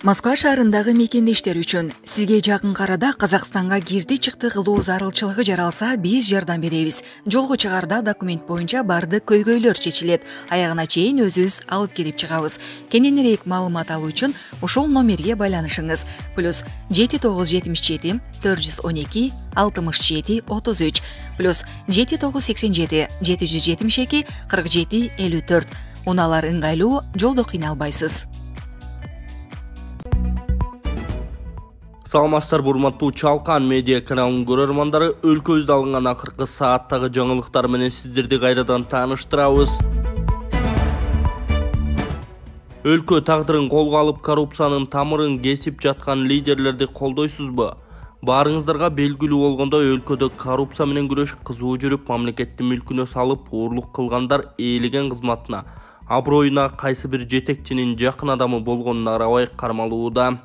Москва шаарындагы мекендештер үчүн сизге жакын карада Казакстанга кирди-чыкты кылуу зарылчылыгы жаралса, биз жардам беребиз. Жолго чыгарда документ боюнча бардык көйгөйлөр чечилет. Аягына чейин өзүбүз алып кирип чыгабыз. Кененирээк маалымат алуу үчүн ушул номерге байланышыңыз. +7 977 412 67 33 +7 987 772 47 54. Унаалар ыңгайлуу, жолдо кыйналбайсыз. Саламатсыздар, урматтуу Чалкан медиа каналынын көрөрмандары, өлкөбүздө алынган акыркы сааттагы жаңылыктар менен сиздерди кайрадан тааныштырабыз. Өлкө тагдырын колго алып, коррупциянын тамырын кесип жаткан лидерлерди колдойсузбу? Баарыңыздарга белгилүү болгондой, өлкөдө коррупция менен күрөш кызуу жүрүп, мамлекеттин мүлкүнө салып, уурлук кылгандар ээлеген кызматына, аброюна кайсы бир жетекчинин жакын адамы болгонуна арабай кармалууда.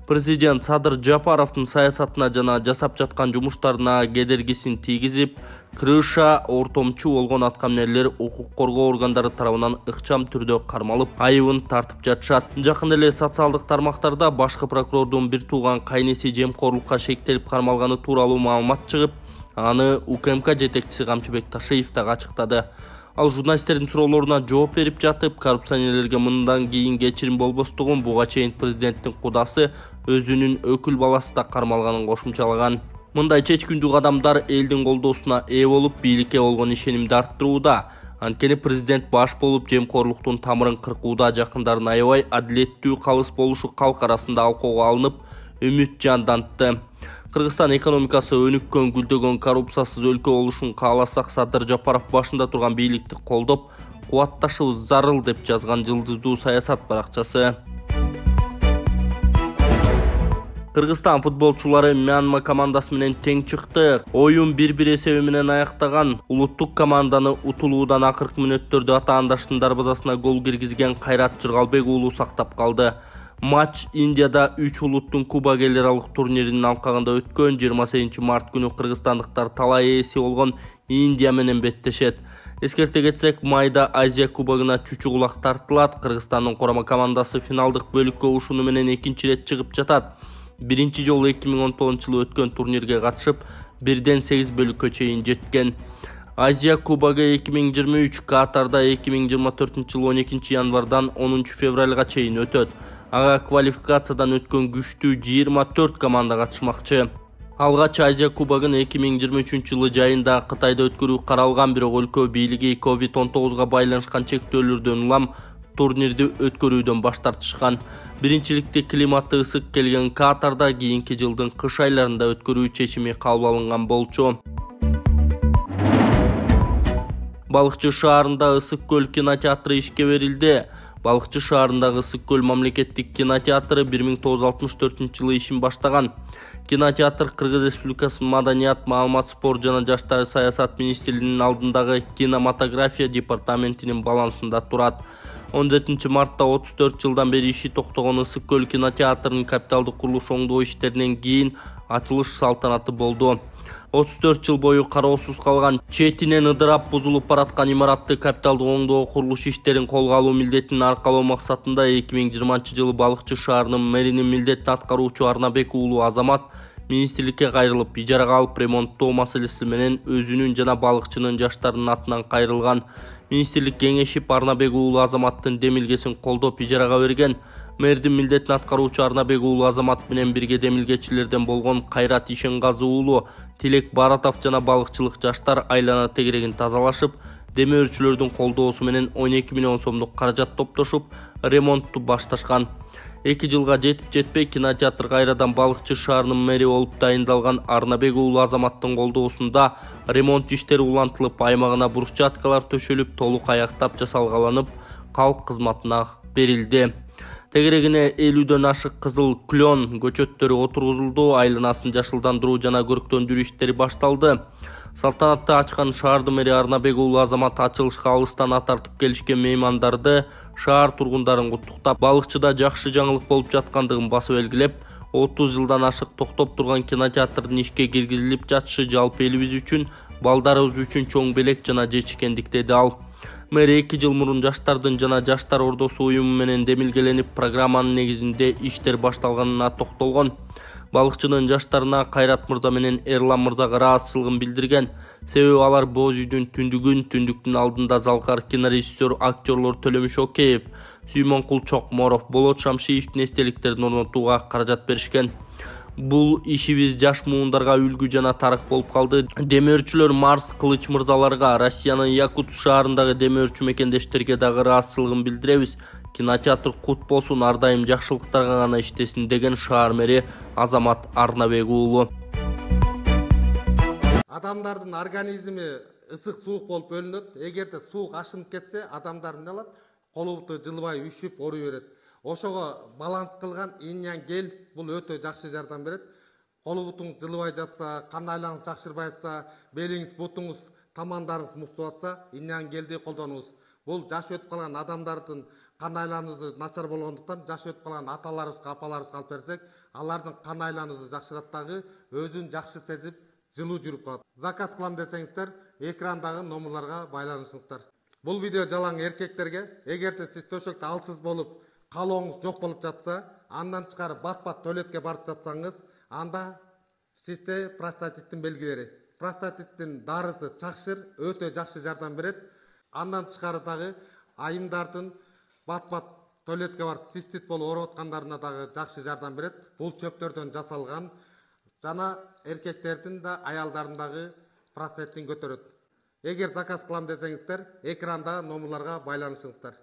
Президент Садыр Жапаровдун саясатына жана жасап жаткан жумуштарына кедергисин тийгизип, крыша ортомчу болгон аткаминерлер укук коргоо органдары тарабынан ыкчам түрдө кармалып, айыбын тартып жатышат. Жакында эле социалдык тармактарда башкы прокурордун бир тууган кайнеси жемкорлукка шектелип кармалганы тууралуу маалымат чыгып, аны УКМК жетекчиси Камчыбек Ташиев да ачыктады. Ал журналисттердин суроолоруна жооп берип жатып, коррупционерлерге мындан кийин кечирим болбостугун, буга чейин президенттин кудасы өзүнүн өкүл баласы да кармалганын кошумчалаган. Мындай чечкиндүү кадамдар элдин колдоосуна ээ болуп, бийликке болгон ишенимди арттырууда. Анткени президент баш болуп, жемкорлуктун тамырын кыркууда, жакындарын аябай адилеттүү калыс болушу калк арасында алкоого алынып, үмүт жандантты. Кыргызстан экономикасы өнүккөн, гүлдөгөн, коррупциясыз өлкө болушун кааласак, Садыр Жапаров башында турган бийликти колдоп, кубатташыбыз зарыл деп жазган Жылдыздуу саясат баракчасы. Кыргызстан футболчулары Мьянма командасы менен тең чыкты. Оюн 1-1 эсеби менен аяктаган улуттук команданы утулуудан акыркы мүнөттөрдө атаандаштын дарбазасына гол киргизген Кайрат Жыргалбек уулу сактап калды. Матч Индияда 3 улуттун Куба эл аралык турниринин алкагында өткөн. 28 март күнү кыргызстандыктар талай ээси болгон Индия менен беттешет. Эскерте кетсек, майда Азия кубогуна чүчү кулак тартылат. Кыргызстандын курама командасы финалдык бөлүккө ушуну менен экинчи ирет чыгып жатат. Биринчи жолу 2019-жылы өткөн турнирге катышып, 1-8 бөлүккө чейин жеткен. Азия кубогу 2023 Катарда 2024-жылы 12 январдан 10 февралга чейин өтөт. Ага квалификациядан өткөн күчтүү 24 команда катышмакчы. Алгач Азия кубогун 2023-жылы жайында Кытайда өткөрүү каралган, бирок өлкө бийлиги COVID-19 байланышкан чектөөлөрдөн улам турнирди өткөрүүдөн баш тартышкан. Биринчиликте климаты ысык келген Катарда кийинки жылдын кыш айларында өткөрүү чечими кабыл алынган болчу. Балыкчы шаарында Ысык көл кинотеатры ишке берилди. Балыкчы шаарындагы Ысык көл мамлекеттик кинотеатры 1964-жылы ишин баштаган. Кинотеатр Кыргыз Республикасынын Маданият, маалымат, спорт жана жаштар саясат министрлигинин алдындагы кинематография департаментинин балансында турат. 17 мартта 34 жылдан бери иши токтогон Ысык көл кинотеатрынын капиталдык курулуш оңдоо иштеринен кийин ачылыш салтанаты болду. 34 жыл бою кароосуз калган, четинен ыдырап бузулуп бараткан имаратты капиталдык оңдоо курулуш иштерин колго алуу милдетин аркалоо максатында 2020-жылы Балыкчы шаарынын мэринин милдетин аткаруучу Арнабек уулу Азамат министрликке кайрылып, ижарага алып ремонттоо маселеси менен өзүнүн жана балыкчынын жаштарынын атынан кайрылган. Министрлик кеңешип Арнабек уулу Азаматтын демилгесин колдоп ижарага берген. Мэрдин милдетин аткаруучу Арнабек уулу Азамат менен бирге демилгечилерден болгон Кайрат Ишенгазы уулу, Тилек Баратов жана балыкчылык жаштар айлана тегерегин тазалашып, демөөрчүлөрдүн колдоосу менен 12 миллион сомдук каражат топтошуп, ремонтту башташкан. 2 жылга жетип-жетпей кинотеатр кайрадан Балыкчы шаарынын мэри болуп дайындалган Арнабек уулу Азаматтын колдоосунда ремонт иштери улантылып, аймагына брусчаткалар төшөлүп, толук аяктап жасалгаланып, калк кызматына берилди. Тегерегине 50дөн ашык кызыл клен көчөттөрү отургузулду, айланасын жашылдандыруу жана көрктөндүрүү иштери башталды. Салтанатты ачкан шаардын мэри Арнабек уулу Азамат ачылышка алыстан ат тартып келишкен меймандарды, шаар тургундарын куттуктап, Балыкчыда жакшы жаңылык болуп жаткандыгын басып белгилеп, 30 жылдан ашык токтоп турган кинотеатрдын ишке киргизилип жатышы жалпы элибиз үчүн, балдарыбыз үчүн чоң белек жана жетишкендик деди ал. Мэр 2 жыл мурун жаштардын жана жаштар ордосу уюму менен демилгеленип, программанын негизинде иштер башталганына токтолгон. Балыкчынын жаштарына Кайрат мырза менен Эрлан мырзага ыраазычылыгын билдирген. Себеби алар Боз үйдүн түндүктүн алдында залкар кинорежиссер, актерлор Төлөмүш Океев, Сүймөнкул Чокморов, Болот Шамшиевдин эстеликтерин орнотууга каражат беришкен. Бул ишибиз жаш муундарга үлгү жана тарых болуп калды. Демөөрчүлөр Марс Кылыч мырзаларга, Россиянын Якутск шаарындагы демөөрчү мекендештерге дагы ыраазычылыгын билдиребиз. Кинотеатр кут болсун, ар дайым жакшылыктарга гана иштесин деген шаар мэри Азамат Арнабек уулу. Адамдардын организми ысык суук болуп бөлүнөт. Эгерде суук ашынып кетсе, адамдар эмне кылат? Колу буту жылбай үшүп орой берет. Ошого баланс кылган иньян гель бул өтө жакшы жардам берет. Колу бутуңуз жылбай жатса, кан айланыңыз жакшырбай жатса, белиңиз, бутуңуз, тамандарыңыз муктуп атса, иньян гелди колдонуңуз. Бул жаш өтүп калган адамдардын кан айлануусу начар болгондуктан, жаш өтүп калган аталарыбызга, апаларыбызга алып берсек, алардын кан айлануусу жакшырат дагы, өзүн жакшы сезип, жылуу жүрүп калат. Заказ кылам десеңиздер, экрандагы номерларга байланышыңыздар. Бул видео жалаң эркектерге, эгерде сиз төшөктө алсыз болуп, калооңуз жок болуп жатса, андан чыгарып бат-бат туалетке барып жатсаңыз, анда сизде простатиттин белгилери. Простатиттин дарысы чакшыр, өтө жакшы жардам берет. Андан чыгары дагы айымдардын бат-бат туалетке барып цистит болуп ооруп аткандарына дагы жакшы жардам берет. Бул чөптөрдөн жасалган жана эркектердин да аялдардын дагы простатитин көтөрөт. Эгер заказ кылам десеңиздер, экрандагы номерларга байланышыңыздар.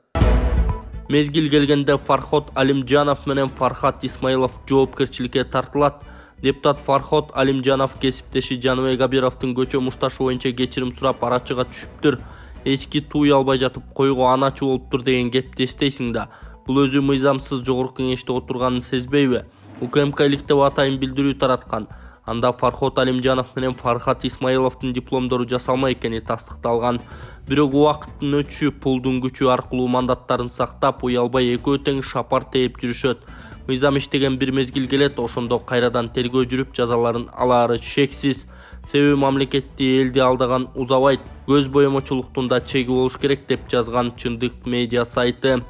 Мезгил келгенде Фархот Алимжанов менен Фархат Исмаилов жоопкерчиликке тартылат. Депутат Фархот Алимжанов кесиптеши Жаныбек Абировдун көчө мушташы боюнча кечирим сурап арачыга түшүптүр. Эчки туй албай жатып койго аначы болуптур деген кепти эстейсиң да. Бул өзү мыйзамсыз жогорку кеңеште отурганын сезбейби? УКМКлик деп атайын билдирүү тараткан. Анда Фархот Алимжанов менен Фархат Исмаиловдун дипломдору жасалма экени тастыкталган. Бирок убакыттын өтүшү, пулдун күчү аркылуу мандаттарын сактап, уялбай экөө тең шапар тээп жүрүшөт. Мыйзам иштеген бир мезгил келет, ошондо кайрадан тергөө жүрүп, жазаларын алаары шексиз. Себеби мамлекетти, элди алдаган узабайт. Көз боемочулуктун да чеги болуш керек деп жазган Чындык медиа сайты.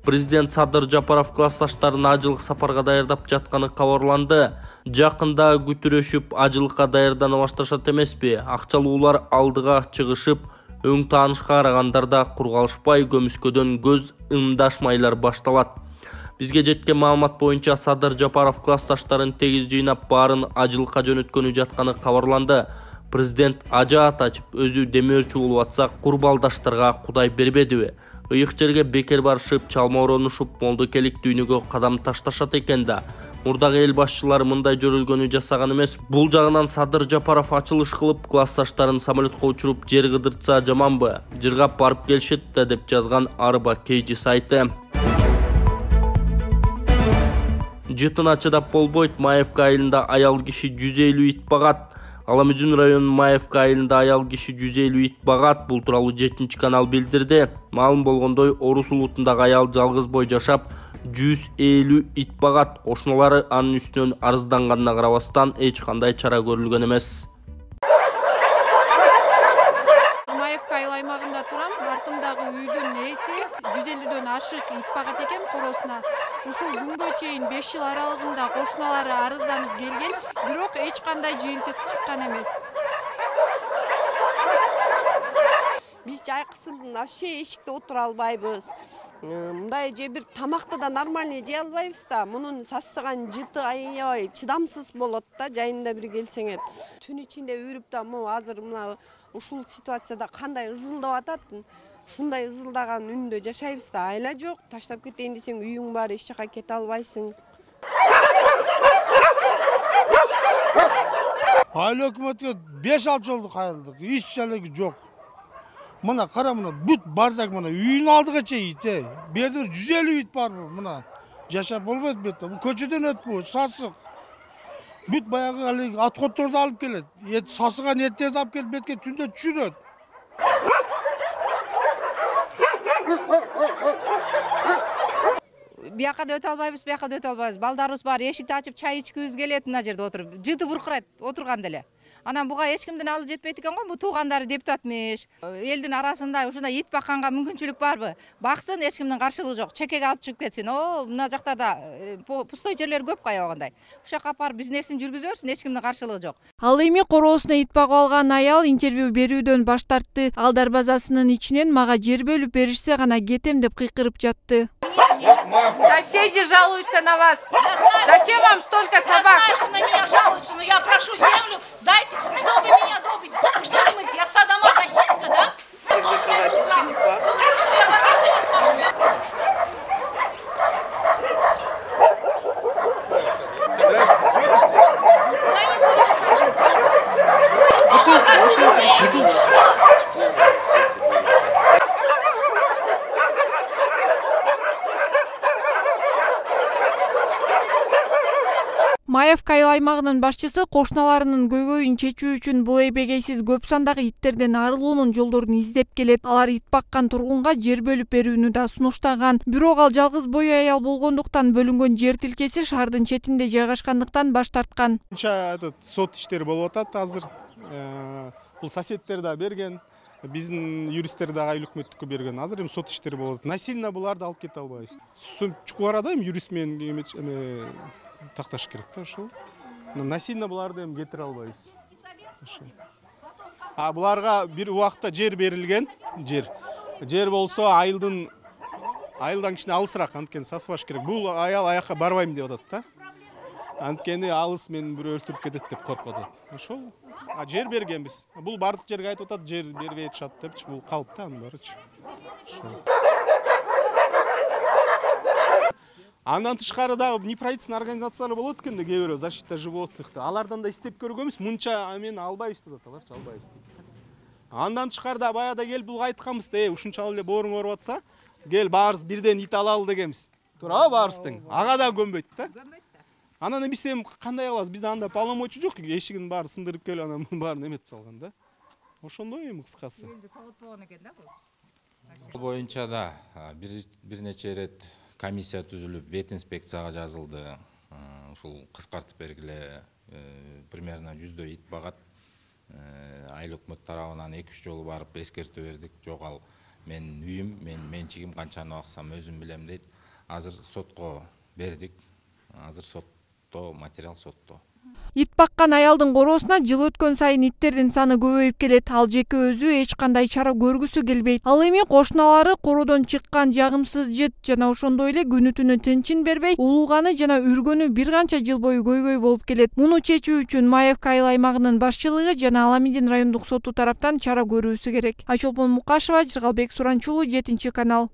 Президент Садыр Жапаров классташтарын ажылык сапарга даярдап жатканы кабарланды. Жакында күтүрөшүп ажылыкка даярдана башташат эмеспи? Акчалуулар алдыга чыгышып, өң таанышка карагандарда кургалышпай, көмүскөдөн көз ымдашмайлар башталат. Бизге жеткен маалымат боюнча Садыр Жапаров классташтарын тегиз жыйнап, баарын ажылыкка жөнөткөнү жатканы кабарланды. Президент ажаат ачып, өзү демөөрчү болуп атса, курбалдаштарга Кудай бербедиби? Ыйык жерге бекер барышып, чалма оронушуп, молдокелик дүйнөгө кадам ташташат экен да. Мурдагы эл башчылары мындай жөрөлгөнү жасаган эмес. Бул жагынан Садыр Жапаров ачылыш кылып, классташтарын самолетко учуруп, жер кыдыртса жаманбы? Жыргап барып келишет да деп жазган Арба Кейжи сайты. Жытына чыдап болбойт, Маевка айылында аял киши 150 ит багат. Аламүдүн районунун Маевка айылында аял киши 150 ит багат. Бул тууралуу 7 канал билдирди. Маалым болгондой, Орус улутундагы аял жалгыз бой жашап, 150 ит багат. Кошуналары анын үстүнөн арызданганына карабастан эч кандай чара көрүлгөн эмес. Маевка айыл аймагында турам. Артымдагы үйдүн ээси 150дөн ашык ит багат экен коросуна. Ушул күнгө чейин 5 жыл аралыгында кошуналары арызданып келген, бирок эч кандай жыйынтык чыккан эмес. Биз жайкысын вообще эшикте отура албайбыз. Мындай же бир тамакты да нормальный жей албайбыз да. Мунун сасыган жыты аябай чыдамсыз болот да, жайында бир келсеңер. Түн ичинде үрүп да, азыр мына ушул ситуацияда кандай ызылдап атат. Ушундай ызылдаган үндө жашайбыз да, айла жок. Таштап кетейин десең үйүң бар, эч жака кете албайсың. Айыл өкмөткө 5-6 жолду кайрылдык, эч жалеги жок. Мына кара, мына бүт бардак, мына үйүнүн алдыга чейин ит. Бу жерде 150 ит бар бу, мына. Жашап болбойт бу жерде. Бу көчөдөн өтпү, сасык. Бүт баягы алыг аткотторду алып келет. Сасыган эттерди алып келип бетке түндө түшүрөт. Бияка да өтө албайбыз, бияка да өтө албайбыз. Балдарыбыз бар, эшикти ачып чай ичкибиз келет, мына жерде отуруп. Жыты буркурайт отурганда эле. Анан буга эч кимдин алы жетпейт экен го, бул туугандары депутатмыш. Элдин арасында ушундай ит бакканга мүмкүнчүлүк барбы? Баксын, эч кимдин каршылыгы жок. Чекеге алып чыгып кетсин. Мына жактарда пустой жерлер көп каябагандай. Ушул жака барып бизнесин жүргүзө берсин, эч кимдин каршылыгы жок. Ал эми короосуна ит багып алган аял интервью берүүдөн баш тартты. Ал дарбазасынын ичинен мага жер бөлүп беришсе гана кетем деп кыйкырып жатты. Соседи жалуются на вас. Зачем вам столько собак? Я знаю, что на меня жалуются, но я прошу землю, дайте, что вы меня добите. Что думаете, я садомазохистка, да? Вы думаете, что я бороться не смогу? Маевка айыл аймагынын башчысы кошуналарынын көйгөйүн чечүү үчүн бул эбегейсиз көп сандагы иттерден арылуунун жолдорун издеп келет. Алар ит баккан тургунга жер бөлүп берүүнү да сунуштаган. Бирок ал жалгыз бой аял болгондуктан бөлүнгөн жер тилкеси шаардын четинде жайгашкандыктан баш тарткан. Сот иштери болуп атат азыр. Бул соседдер да берген, биздин юристтер дагы айыл өкмөттүккө берген. Азыр эми сот иштери болуп атат. Насильно буларды алып кете албайбыз. Чукул арада эми юрист менен такташ керек да ошол. Насильно буларды эми кетире албайбыз. Буларга бир убакта жер берилген, жер болсо айылдан кичине алысыраак, анткени сасыбаш керек. Бул аял аяка барбайм деп атат да. Анткени алыс мени бирөө өлтүрүп кетет деп коркуп атат. Ошол. Жер бергенбиз. Бул бардык жерге айтып атат, жер бербей атышат депчи, бул калп да анын баарычы. Андан тышкары дагы неправительственный организациялар болот экен да, кээ бирөө защита животных. Алардан да издеп көргөнбүз, мынча мен албайбыз деп атат, аларчы албайбыз дейт. Андан тышкары да баягыда келип булга айтканбыз да, ушунчалык эле бооруң ооруп атса, кел баарыбыз бирден ит алалы дегенбиз. Туурабы баарыбыздын? Ага да көнбөйт да. Анан биз эми кандай кылабыз? Бизде анда полномочий жок, эшигин баары сындырып келип анан баарын эметип салган да. Ошондой эми кыскасы. Элди тоготпогон экен да бул. Бул боюнча да бир нече ирет комиссия түзүлүп, вет инспекцияга жазылды. Ушул кыскартып бергиле, примерно 100 ит багат. Айыл өкмөт тарабынан 2-3 жолу барып эскертүү бердик. Жок, ал менин үйүм, менчигим, канчаны аксам өзүм билем дейт. Азыр сотко бердик. Азыр сотто, материал сотто. Ит баккан аялдын короосуна жыл өткөн сайын иттердин саны көбөйүп келет. Ал жеке өзү эч кандай чара көргүсү келбейт. Ал эми кошуналары короодон чыккан жагымсыз жыт жана ошондой эле күнү түнү тынчын бербей, улууганы жана үргөнү бир канча жыл бою көйгөй болуп келет. Муну чечүү үчүн Маевка айыл аймагынын башчылыгы жана Аламидин райондук соту тараптан чара көрүүсү керек. Айчолпон Мукашева, Жыргалбек Суранчулуу, 7 канал.